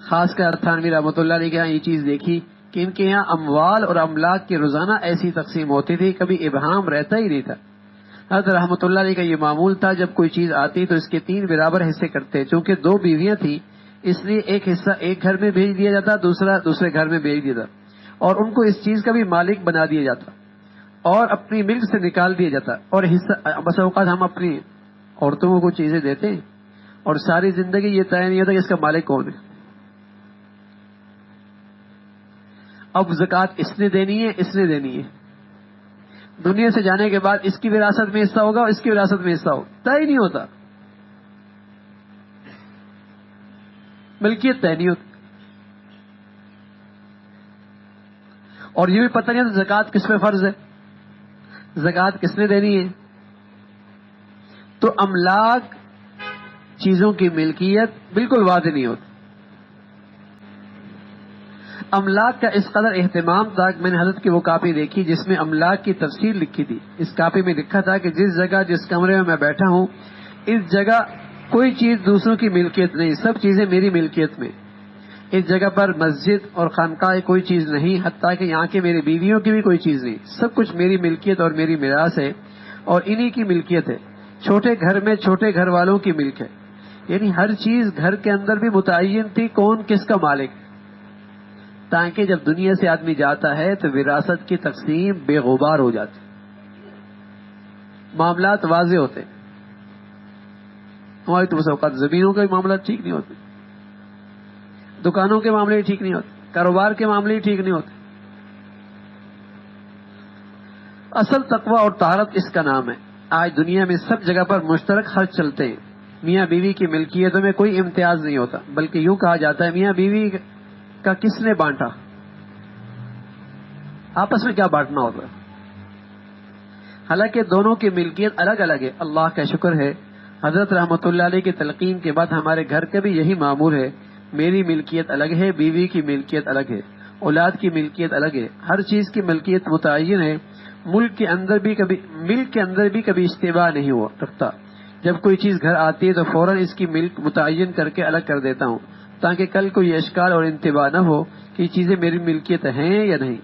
خاص کر تھانوی رحمۃ اللہ علیہ کے یہاں یہ چیز دیکھی کہ ان کے یہاں اموال اور املاک کی روزانہ ایسی تقسیم ہوتی تھی، کبھی ابہام رہتا ہی نہیں تھا۔ حضرت رحمۃ اللہ علیہ کا یہ معمول تھا، جب کوئی چیز آتی تو اس کے 3 برابر حصے کرتے، چونکہ 2 بیویاں تھیں اس لیے ایک حصہ ایک گھر میں بھیج دیا جاتا، دوسرا دوسرے گھر میں بھیج دیا جاتا، اور ان کو اس چیز کا بھی مالک بنا دیا جاتا اور اپنی ملک سے نکال دیا جاتا۔ اور حصہ بس اوقات ہم اپنی عورتوں کو کچھ چیزیں دیتے ہیں اور ساری زندگی یہ طے نہیں ہوتا کہ اس کا مالک کون ہے۔ اب زکوٰۃ اس نے دینی ہے، اس نے دینی ہے، دنیا سے جانے کے بعد اس کی وراثت میں حصہ ہوگا اور اس کی وراثت میں حصہ ہوگا، طے نہیں ہوتا، ملکیت طے نہیں ہوتی، اور یہ بھی پتہ نہیں ہوتا زکوٰۃ کس پہ فرض ہے، زکوٰۃ کس نے دینی ہے۔ تو املاک چیزوں کی ملکیت بالکل واضح نہیں ہوتی۔ املاک کا اس قدر اہتمام تھا کہ میں نے حضرت کی وہ کاپی دیکھی جس میں املاک کی تفصیل لکھی تھی۔ اس کاپی میں لکھا تھا کہ جس جگہ جس کمرے میں بیٹھا ہوں اس جگہ کوئی چیز دوسروں کی ملکیت نہیں، سب چیزیں میری ملکیت میں۔ اس جگہ پر مسجد اور خانقاہ کوئی چیز نہیں، حتیٰ کہ یہاں کی میری بیویوں کی بھی کوئی چیز نہیں، سب کچھ میری ملکیت اور میری میراث ہے اور انہی کی ملکیت ہے۔ چھوٹے گھر میں چھوٹے گھر والوں کی ملک ہے، یعنی ہر چیز گھر کے اندر بھی متعین تھی کون کس کا مالک، تاکہ جب دنیا سے آدمی جاتا ہے تو وراثت کی تقسیم بے غبار ہو جاتی، معاملات واضح ہوتے۔ ہماری تو بس اوقات زمینوں کے معاملات ٹھیک نہیں ہوتے، دکانوں کے معاملے ٹھیک نہیں ہوتے، کاروبار کے معاملے ٹھیک نہیں ہوتے۔ اصل تقوی اور طہارت اس کا نام ہے۔ آج دنیا میں سب جگہ پر مشترک خرچ چلتے ہیں، میاں بیوی کی ملکیتوں میں کوئی امتیاز نہیں ہوتا، بلکہ یوں کہا جاتا ہے میاں بیوی کا کس نے بانٹا، آپس میں کیا بانٹنا ہوتا ہے، حالانکہ دونوں کی ملکیت الگ الگ ہے۔ اللہ کا شکر ہے حضرت رحمۃ اللہ علیہ کی تلقین کے بعد ہمارے گھر کا بھی یہی معمول ہے، میری ملکیت الگ ہے، بیوی کی ملکیت الگ ہے، اولاد کی ملکیت الگ ہے، ہر چیز کی ملکیت متعین ہے۔ ملک کے اندر بھی کبھی اشتباہ نہیں ہوا رکھتا، جب کوئی چیز گھر آتی ہے تو فوراً اس کی ملک متعین کر کے الگ کر دیتا ہوں، تاکہ کل کو یہ اشکال اور انتباہ نہ ہو کہ یہ چیزیں میری ملکیت ہیں یا نہیں۔